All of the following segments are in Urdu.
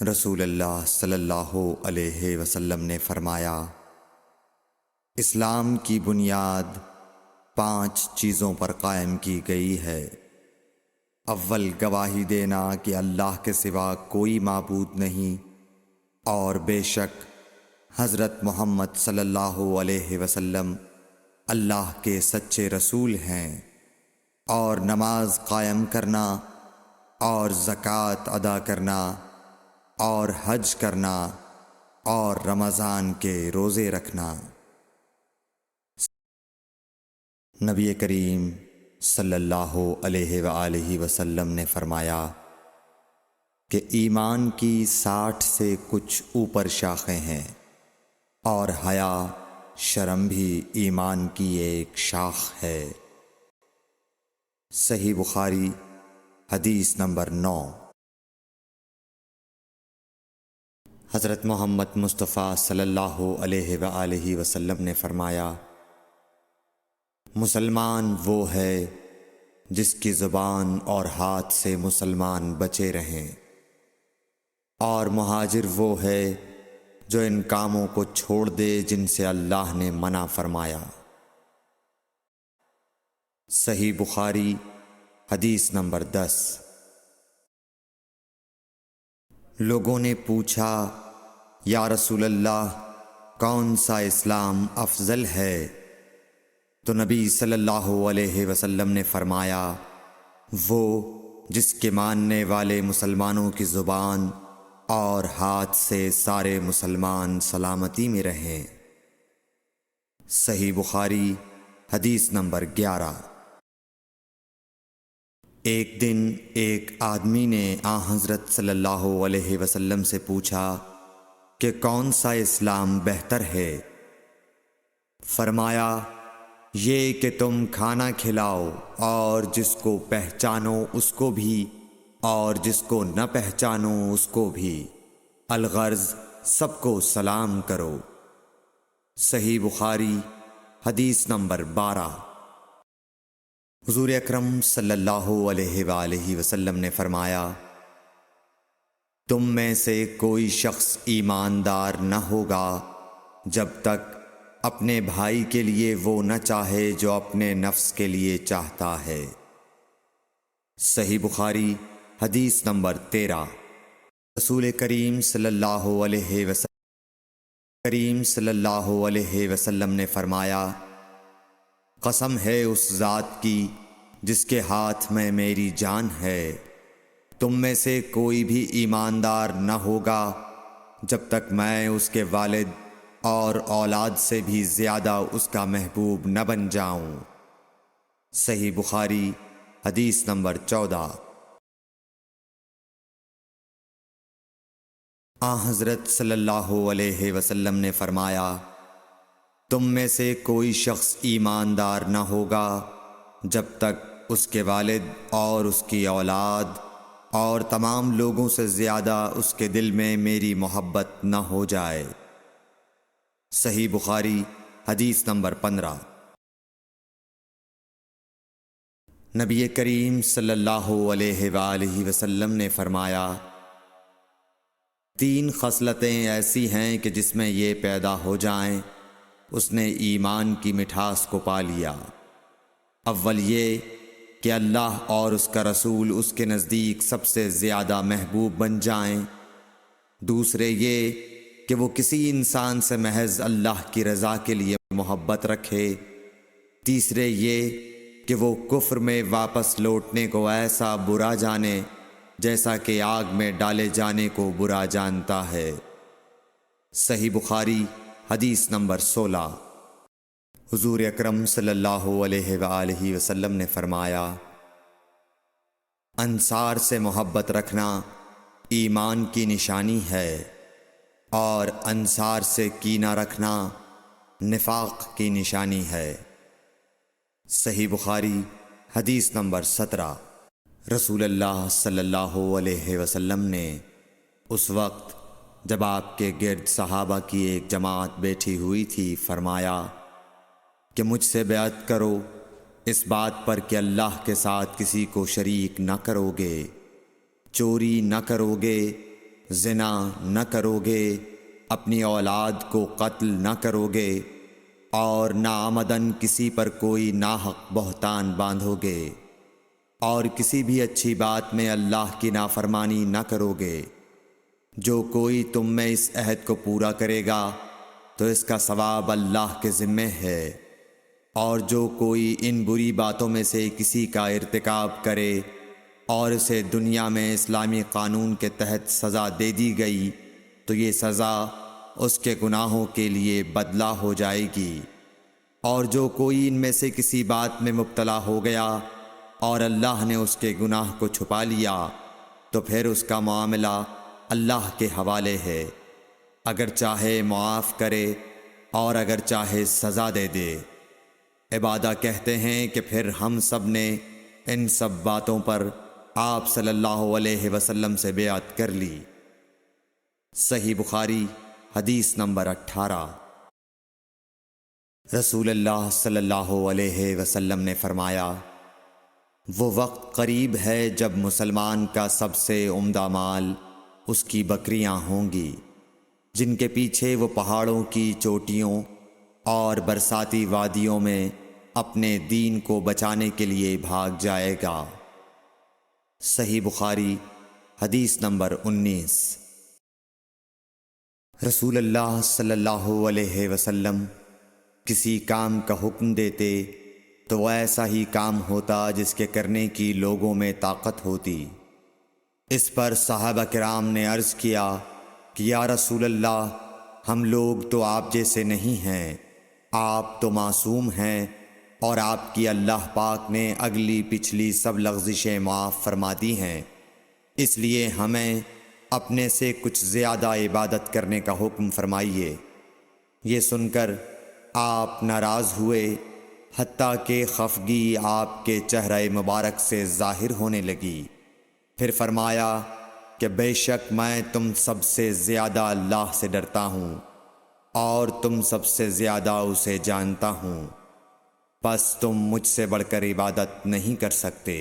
رسول اللہ صلی اللہ علیہ وسلم نے فرمایا، اسلام کی بنیاد 5 چیزوں پر قائم کی گئی ہے۔ اول، گواہی دینا کہ اللہ کے سوا کوئی معبود نہیں اور بے شک حضرت محمد صلی اللہ علیہ وسلم اللہ کے سچے رسول ہیں، اور نماز قائم کرنا اور زکوٰۃ ادا کرنا اور حج کرنا اور رمضان کے روزے رکھنا۔ نبی کریم صلی اللہ علیہ وآلہ وسلم نے فرمایا کہ ایمان کی 60 سے کچھ اوپر شاخیں ہیں، اور حیا شرم بھی ایمان کی ایک شاخ ہے۔ صحیح بخاری حدیث نمبر 9۔ حضرت محمد مصطفیٰ صلی اللہ علیہ وآلہ وسلم نے فرمایا، مسلمان وہ ہے جس کی زبان اور ہاتھ سے مسلمان بچے رہیں، اور مہاجر وہ ہے جو ان کاموں کو چھوڑ دے جن سے اللہ نے منع فرمایا۔ صحیح بخاری حدیث نمبر 10۔ لوگوں نے پوچھا، یا رسول اللہ، کون سا اسلام افضل ہے؟ تو نبی صلی اللہ علیہ وسلم نے فرمایا، وہ جس کے ماننے والے مسلمانوں کی زبان اور ہاتھ سے سارے مسلمان سلامتی میں رہیں۔ صحیح بخاری حدیث نمبر 11۔ ایک دن ایک آدمی نے حضرت صلی اللہ علیہ وسلم سے پوچھا کہ کون سا اسلام بہتر ہے؟ فرمایا، یہ کہ تم کھانا کھلاؤ اور جس کو پہچانو اس کو بھی اور جس کو نہ پہچانو اس کو بھی، الغرض سب کو سلام کرو۔ صحیح بخاری حدیث نمبر 12۔ حضور اکرم صلی اللہ علیہ وآلہ وسلم نے فرمایا، تم میں سے کوئی شخص ایماندار نہ ہوگا جب تک اپنے بھائی کے لیے وہ نہ چاہے جو اپنے نفس کے لیے چاہتا ہے۔ صحیح بخاری حدیث نمبر 13۔ رسول کریم صلی اللہ علیہ وسلم نے فرمایا، قسم ہے اس ذات کی جس کے ہاتھ میں میری جان ہے، تم میں سے کوئی بھی ایماندار نہ ہوگا جب تک میں اس کے والد اور اولاد سے بھی زیادہ اس کا محبوب نہ بن جاؤں۔ صحیح بخاری حدیث نمبر 14۔ حضرت صلی اللہ علیہ وسلم نے فرمایا، تم میں سے کوئی شخص ایماندار نہ ہوگا جب تک اس کے والد اور اس کی اولاد اور تمام لوگوں سے زیادہ اس کے دل میں میری محبت نہ ہو جائے۔ صحیح بخاری حدیث نمبر 15۔ نبی کریم صلی اللہ علیہ وآلہ وسلم نے فرمایا، 3 خصلتیں ایسی ہیں کہ جس میں یہ پیدا ہو جائیں اس نے ایمان کی مٹھاس کو پا لیا۔ اول یہ کہ اللہ اور اس کا رسول اس کے نزدیک سب سے زیادہ محبوب بن جائیں۔ دوسرے یہ کہ وہ کسی انسان سے محض اللہ کی رضا کے لیے محبت رکھے۔ تیسرے یہ کہ وہ کفر میں واپس لوٹنے کو ایسا برا جانے جیسا کہ آگ میں ڈالے جانے کو برا جانتا ہے۔ صحیح بخاری حدیث نمبر 16۔ حضور اکرم صلی اللہ علیہ وآلہ وسلم نے فرمایا، انصار سے محبت رکھنا ایمان کی نشانی ہے، اور انصار سے کینہ رکھنا نفاق کی نشانی ہے۔ صحیح بخاری حدیث نمبر 17۔ رسول اللہ صلی اللہ علیہ وسلم نے اس وقت جب آپ کے گرد صحابہ کی ایک جماعت بیٹھی ہوئی تھی فرمایا کہ مجھ سے بیعت کرو اس بات پر کہ اللہ کے ساتھ کسی کو شریک نہ کرو گے، چوری نہ کرو گے، زنا نہ کرو گے، اپنی اولاد کو قتل نہ کرو گے، اور ناعمدن کسی پر کوئی ناحق بہتان باندھو گے، اور کسی بھی اچھی بات میں اللہ کی نافرمانی نہ کرو گے۔ جو کوئی تم میں اس عہد کو پورا کرے گا تو اس کا ثواب اللہ کے ذمے ہے، اور جو کوئی ان بری باتوں میں سے کسی کا ارتکاب کرے اور اسے دنیا میں اسلامی قانون کے تحت سزا دے دی گئی تو یہ سزا اس کے گناہوں کے لیے بدلہ ہو جائے گی۔ اور جو کوئی ان میں سے کسی بات میں مبتلا ہو گیا اور اللہ نے اس کے گناہ کو چھپا لیا تو پھر اس کا معاملہ اللہ کے حوالے ہے، اگر چاہے معاف کرے اور اگر چاہے سزا دے دے۔ عبادہ کہتے ہیں کہ پھر ہم سب نے ان سب باتوں پر آپ صلی اللہ علیہ وسلم سے بیعت کر لی۔ صحیح بخاری حدیث نمبر 18۔ رسول اللہ صلی اللہ علیہ وسلم نے فرمایا، وہ وقت قریب ہے جب مسلمان کا سب سے عمدہ مال اس کی بکریاں ہوں گی، جن کے پیچھے وہ پہاڑوں کی چوٹیوں اور برساتی وادیوں میں اپنے دین کو بچانے کے لیے بھاگ جائے گا۔ صحیح بخاری حدیث نمبر 19۔ رسول اللہ صلی اللہ علیہ وسلم کسی کام کا حکم دیتے تو وہ ایسا ہی کام ہوتا جس کے کرنے کی لوگوں میں طاقت ہوتی۔ اس پر صحابہ کرام نے عرض کیا کہ یا رسول اللہ، ہم لوگ تو آپ جیسے نہیں ہیں، آپ تو معصوم ہیں اور آپ کی اللہ پاک نے اگلی پچھلی سب لغزشیں معاف فرما دی ہیں، اس لیے ہمیں اپنے سے کچھ زیادہ عبادت کرنے کا حکم فرمائیے۔ یہ سن کر آپ ناراض ہوئے، حتیٰ کہ خفگی آپ کے چہرہ مبارک سے ظاہر ہونے لگی۔ پھر فرمایا کہ بے شک میں تم سب سے زیادہ اللہ سے ڈرتا ہوں اور تم سب سے زیادہ اسے جانتا ہوں، پس تم مجھ سے بڑھ کر عبادت نہیں کر سکتے۔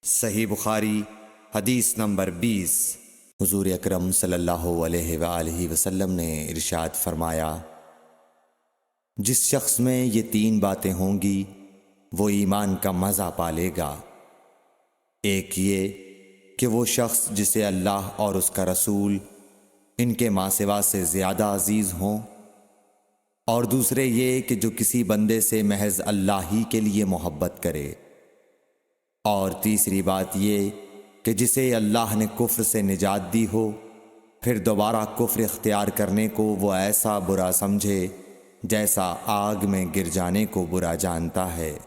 صحیح بخاری حدیث نمبر 20۔ حضور اکرم صلی اللہ علیہ وآلہ وسلم نے ارشاد فرمایا، جس شخص میں یہ 3 باتیں ہوں گی وہ ایمان کا مزہ پالے گا۔ ایک یہ کہ وہ شخص جسے اللہ اور اس کا رسول ان کے ماں سوا سے زیادہ عزیز ہوں، اور دوسرے یہ کہ جو کسی بندے سے محض اللہ ہی کے لیے محبت کرے، اور تیسری بات یہ کہ جسے اللہ نے کفر سے نجات دی ہو پھر دوبارہ کفر اختیار کرنے کو وہ ایسا برا سمجھے جیسا آگ میں گر جانے کو برا جانتا ہے۔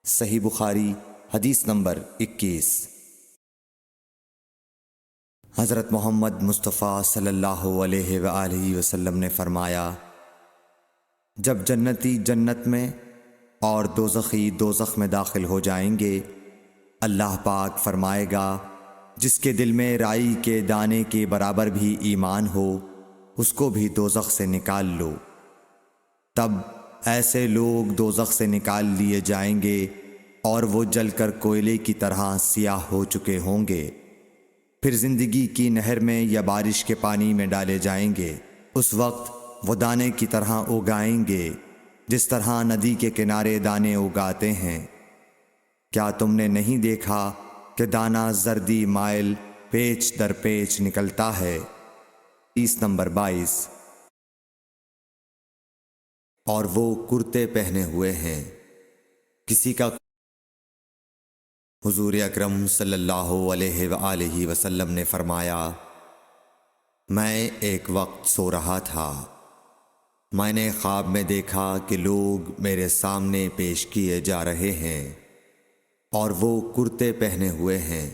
صحیح بخاری حدیث نمبر 21۔ حضرت محمد مصطفیٰ صلی اللہ علیہ وآلہ وسلم نے فرمایا، جب جنتی جنت میں اور دوزخی دوزخ میں داخل ہو جائیں گے، اللہ پاک فرمائے گا جس کے دل میں رائی کے دانے کے برابر بھی ایمان ہو اس کو بھی دوزخ سے نکال لو۔ تب ایسے لوگ دوزخ سے نکال لیے جائیں گے اور وہ جل کر کوئلے کی طرح سیاہ ہو چکے ہوں گے، پھر زندگی کی نہر میں یا بارش کے پانی میں ڈالے جائیں گے۔ اس وقت وہ دانے کی طرح اگائیں گے جس طرح ندی کے کنارے دانے اگاتے ہیں۔ کیا تم نے نہیں دیکھا کہ دانہ زردی مائل پیچ در پیچ نکلتا ہے؟ حدیث نمبر 22۔ اور وہ کرتے پہنے ہوئے ہیں، کسی کا حضور اکرم صلی اللہ علیہ وآلہ وسلم نے فرمایا، میں ایک وقت سو رہا تھا، میں نے خواب میں دیکھا کہ لوگ میرے سامنے پیش کیے جا رہے ہیں اور وہ کرتے پہنے ہوئے ہیں،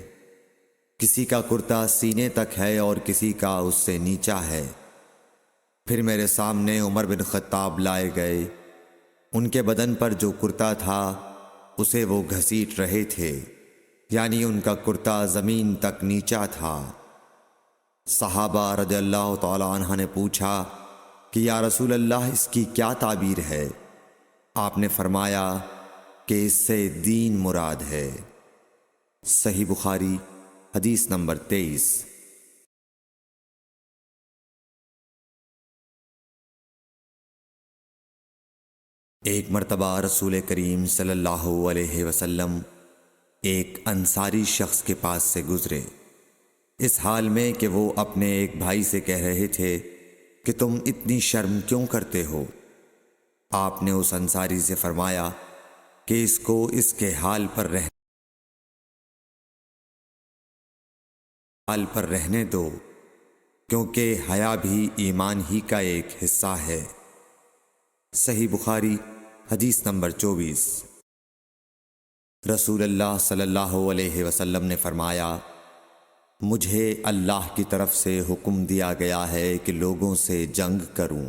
کسی کا کرتا سینے تک ہے اور کسی کا اس سے نیچا ہے۔ پھر میرے سامنے عمر بن خطاب لائے گئے، ان کے بدن پر جو کرتا تھا اسے وہ گھسیٹ رہے تھے، یعنی ان کا کرتا زمین تک نیچا تھا۔ صحابہ رضی اللہ تعالی عنہ نے پوچھا کہ یا رسول اللہ اس کی کیا تعبیر ہے؟ آپ نے فرمایا کہ اس سے دین مراد ہے۔ صحیح بخاری حدیث نمبر 23۔ ایک مرتبہ رسول کریم صلی اللہ علیہ وسلم ایک انصاری شخص کے پاس سے گزرے، اس حال میں کہ وہ اپنے ایک بھائی سے کہہ رہے تھے کہ تم اتنی شرم کیوں کرتے ہو؟ آپ نے اس انصاری سے فرمایا کہ اس کو اس کے حال پر رہنے دو، کیونکہ حیا بھی ایمان ہی کا ایک حصہ ہے۔ صحیح بخاری حدیث نمبر 24۔ رسول اللہ صلی اللہ علیہ وسلم نے فرمایا، مجھے اللہ کی طرف سے حکم دیا گیا ہے کہ لوگوں سے جنگ کروں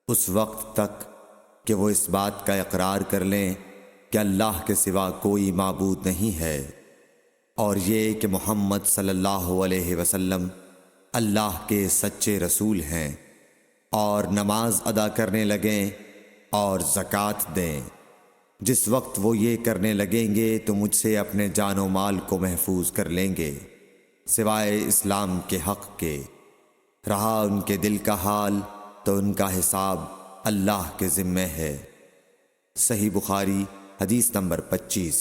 اس وقت تک کہ وہ اس بات کا اقرار کر لیں کہ اللہ کے سوا کوئی معبود نہیں ہے، اور یہ کہ محمد صلی اللہ علیہ وسلم اللہ کے سچے رسول ہیں، اور نماز ادا کرنے لگیں اور زکوٰۃ دیں۔ جس وقت وہ یہ کرنے لگیں گے تو مجھ سے اپنے جان و مال کو محفوظ کر لیں گے، سوائے اسلام کے حق کے۔ رہا ان کے دل کا حال تو ان کا حساب اللہ کے ذمہ ہے۔ صحیح بخاری حدیث نمبر 25۔